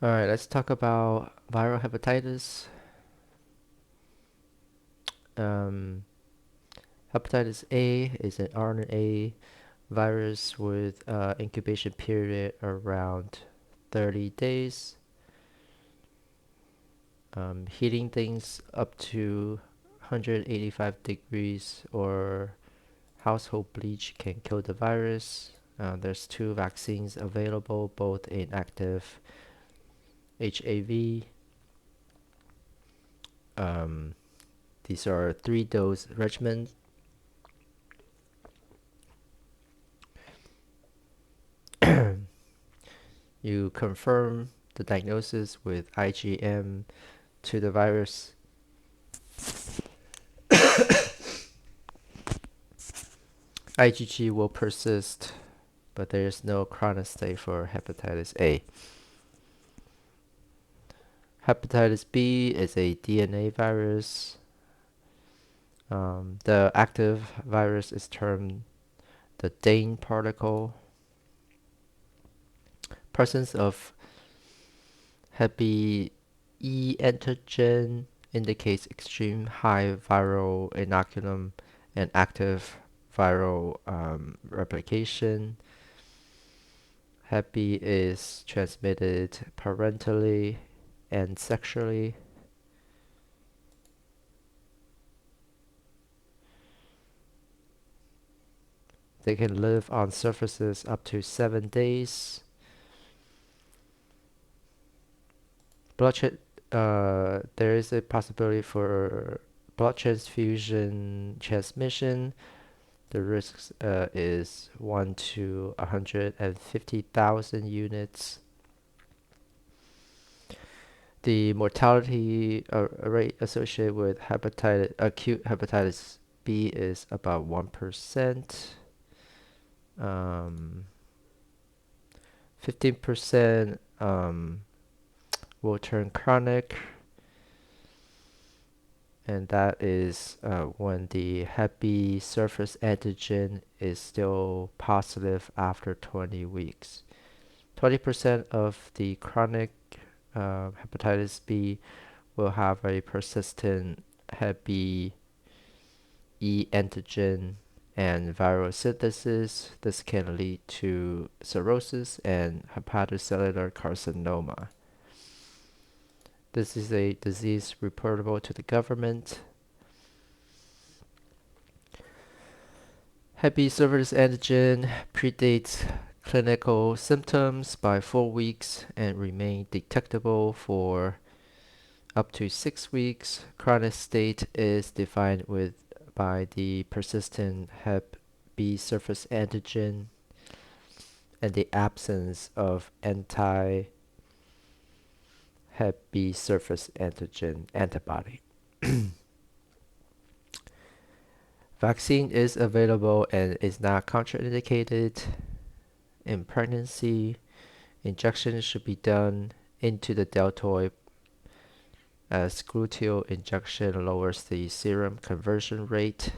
Alright, let's talk about viral hepatitis. Um, Hepatitis A is an RNA virus with incubation period around 30 days. Heating things up to 185 degrees or household bleach can kill the virus. There's two vaccines available, both in active HAV. Um, these are 3-dose regimens. You confirm the diagnosis with IgM to the virus. IgG will persist, but there is no chronic state for hepatitis A. Hepatitis B is a DNA virus. The active virus is termed the Dane particle. Presence of Hep E antigen indicates extreme high viral inoculum and active viral replication. Hep B is transmitted parentally and sexually. They can live on surfaces up to 7 days. There is a possibility for blood transfusion transmission. The risk is 1 to 150,000 units. The mortality rate associated with acute hepatitis B is about 1%. 15% will turn chronic, and that is when the Hep B surface antigen is still positive after 20 weeks. 20% of the chronic hepatitis B will have a persistent Hep B E antigen and viral synthesis. This can lead to cirrhosis and hepatocellular carcinoma. This is a disease reportable to the government. Hep B surface antigen predates clinical symptoms by 4 weeks and remain detectable for up to 6 weeks. Chronic state is defined by the persistent Hep B surface antigen and the absence of anti-Hep B surface antigen antibody. Vaccine is available and is not contraindicated in pregnancy. Injection should be done into the deltoid, as gluteal injection lowers the serum conversion rate.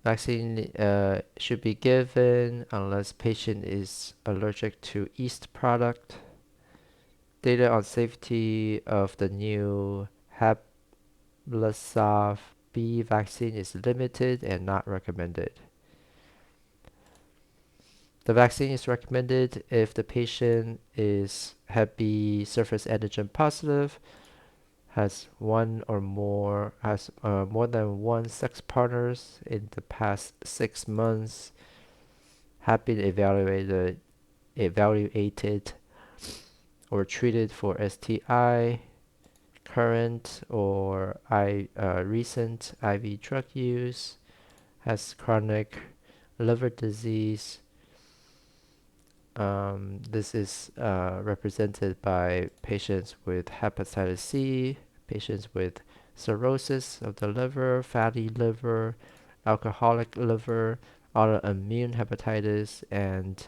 Vaccine should be given unless patient is allergic to yeast product. Data on safety of the new Hepatitis B vaccine is limited and not recommended. The vaccine is recommended if the patient is Hep B surface antigen positive, has more than one sex partners in the past 6 months, have been evaluated or treated for STI, current or recent IV drug use, has chronic liver disease. This is represented by patients with hepatitis C, patients with cirrhosis of the liver, fatty liver, alcoholic liver, autoimmune hepatitis, and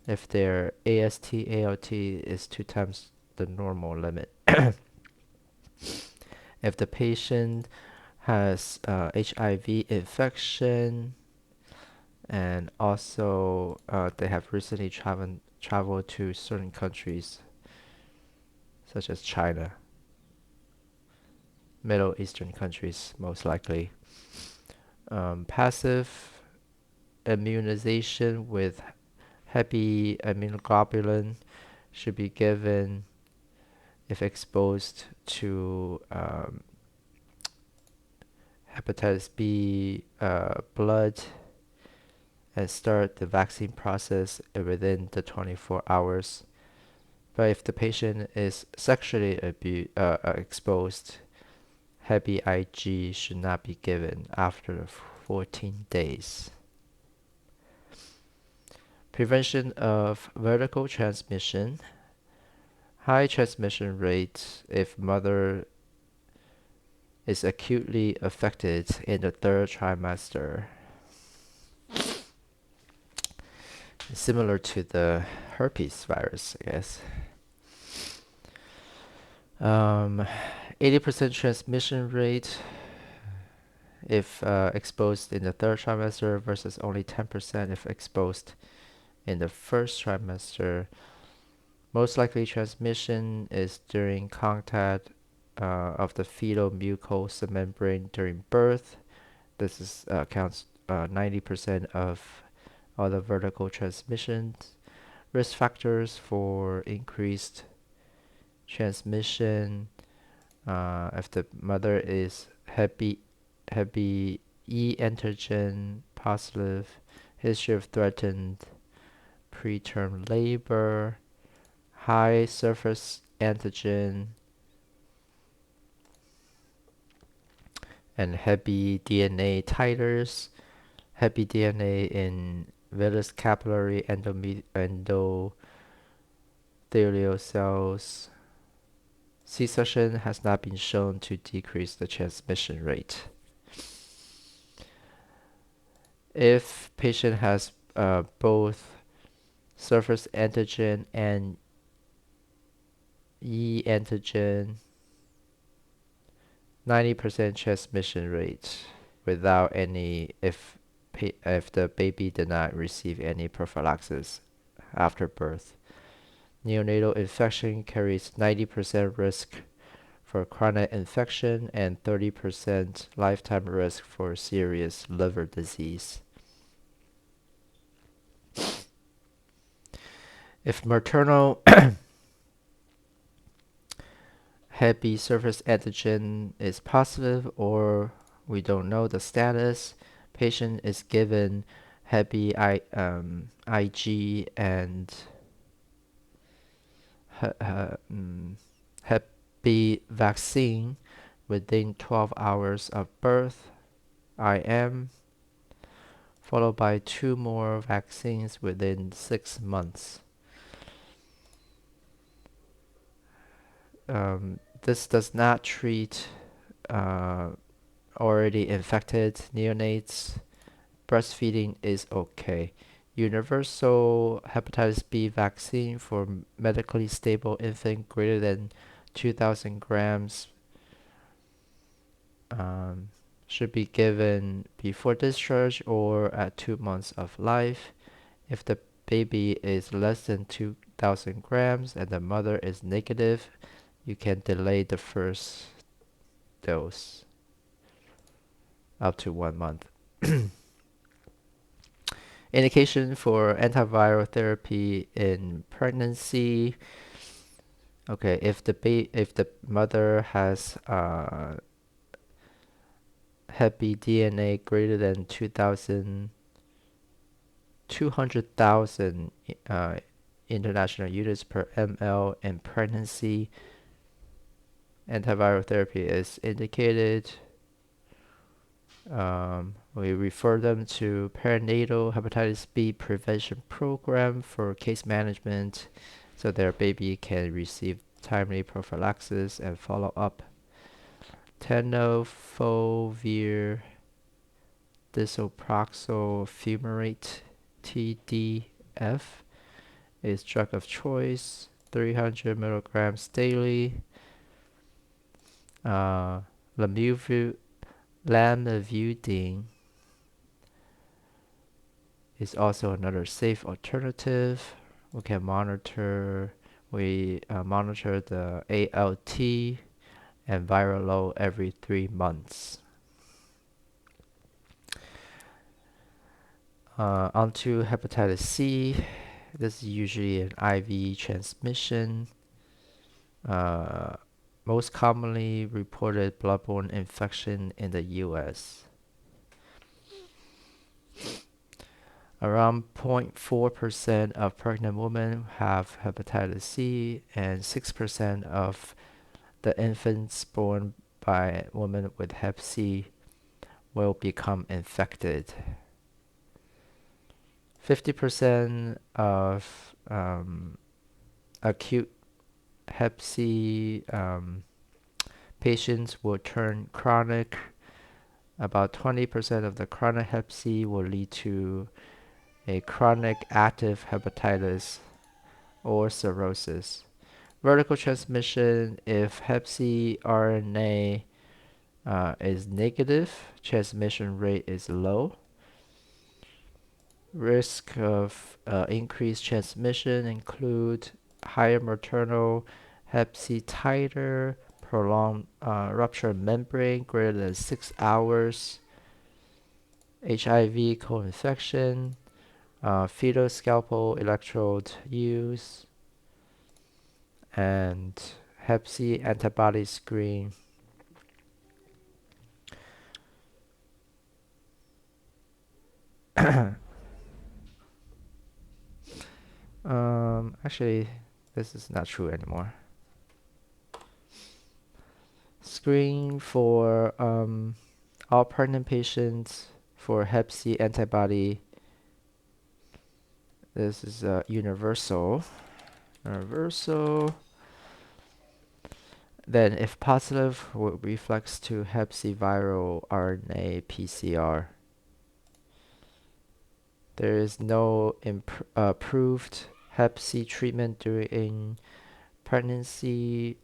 if their AST/ALT is 2 times the normal limit. If the patient has HIV infection and also they have recently travel to certain countries such as China, Middle Eastern countries most likely. Passive immunization with heavy immunoglobulin should be given if exposed to hepatitis B blood, and start the vaccine process within the 24 hours. But if the patient is sexually exposed, heavy IG should not be given after 14 days. Prevention of vertical transmission. High transmission rate if mother is acutely affected in the third trimester. Similar to the herpes virus, I guess. 80% transmission rate if exposed in the third trimester versus only 10% if exposed in the first trimester. Most likely transmission is during contact of the fetal mucosal membrane during birth. This is counts 90% of all the vertical transmissions. Risk factors for increased transmission: if the mother is heavy E antigen positive, history of threatened preterm labor, high surface antigen, and heavy DNA titers, heavy DNA in villus capillary endothelial cells. C-section has not been shown to decrease the transmission rate. If patient has both surface antigen and E antigen, 90% transmission rate without any if the baby did not receive any prophylaxis after birth. Neonatal infection carries 90% risk for chronic infection and 30% lifetime risk for serious liver disease. If maternal hep B surface antigen is positive or we don't know the status, patient is given hep B IG and hep B vaccine within 12 hours of birth, IM, followed by 2 more vaccines within 6 months. This does not treat already infected neonates. Breastfeeding is okay. Universal hepatitis B vaccine for medically stable infant greater than 2,000 grams should be given before discharge or at 2 months of life. If the baby is less than 2,000 grams and the mother is negative, you can delay the first dose up to 1 month. Indication for antiviral therapy in pregnancy. Okay, if the mother has hep B DNA greater than 200,000 international units per ml in pregnancy, antiviral therapy is indicated. We refer them to perinatal hepatitis B prevention program for case management so their baby can receive timely prophylaxis and follow up. Tenofovir disoproxil fumarate TDF is drug of choice, 300 milligrams daily. Lamivudine is also another safe alternative We can monitor the ALT and viral load every 3 months. Onto hepatitis C. This is usually an IV transmission. Most commonly reported bloodborne infection in the US. Around 0.4% of pregnant women have hepatitis C, and 6% of the infants born by women with hep C will become infected. 50% of acute hep C patients will turn chronic. About 20% of the chronic hep C will lead to a chronic active hepatitis or cirrhosis. Vertical transmission: if hep C RNA is negative, transmission rate is low. Risk of increased transmission include higher maternal hep C titer, prolonged rupture membrane greater than 6 hours, HIV co-infection, fetal scalpel electrode use, and hep C antibody screen. Actually, this is not true anymore. Screen for all pregnant patients for hep C antibody. This is universal. Then, if positive, will reflex to hep C viral RNA PCR. There is no approved hep C treatment during pregnancy.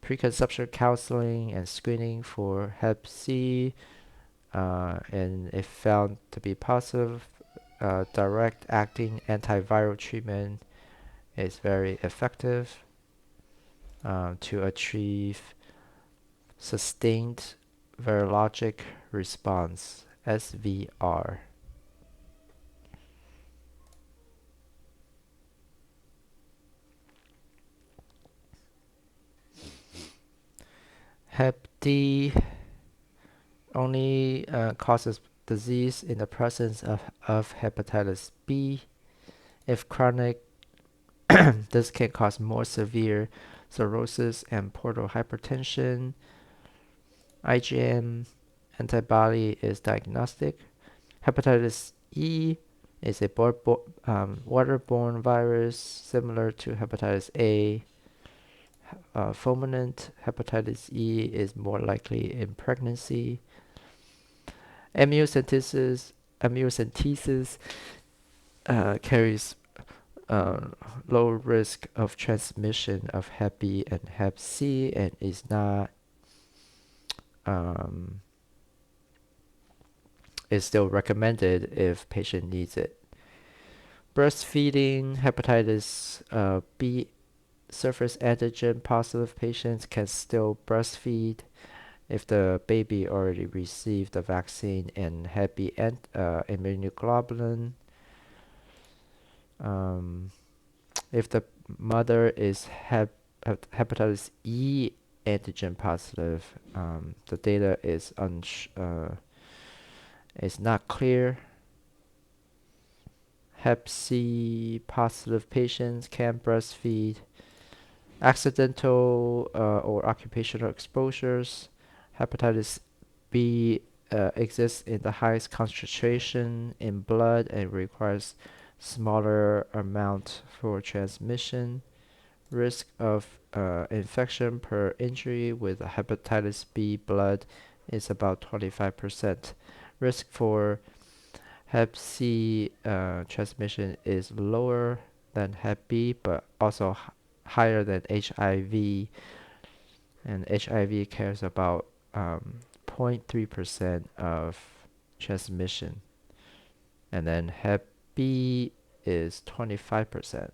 Preconception counseling and screening for hep C, and if found to be positive, direct acting antiviral treatment is very effective to achieve sustained virologic response, SVR. Hep D only causes disease in the presence of hepatitis B. If chronic, this can cause more severe cirrhosis and portal hypertension. IgM antibody is diagnostic. Hepatitis E is a waterborne virus similar to hepatitis A. Fulminant hepatitis E is more likely in pregnancy. Amniocentesis carries low risk of transmission of hep B and hep C, and is not is still recommended if patient needs it. Breastfeeding: hepatitis B surface antigen positive patients can still breastfeed if the baby already received the vaccine and hep B immunoglobulin. If the mother is hepatitis E antigen positive, the data is not clear. Hep C positive patients can breastfeed. Accidental or occupational exposures: hepatitis B exists in the highest concentration in blood and requires smaller amount for transmission. Risk of infection per injury with hepatitis B blood is about 25%. Risk for hep C transmission is lower than hep B, but also higher than HIV, and HIV carries about 0.3% of transmission. And then hep B is 25%.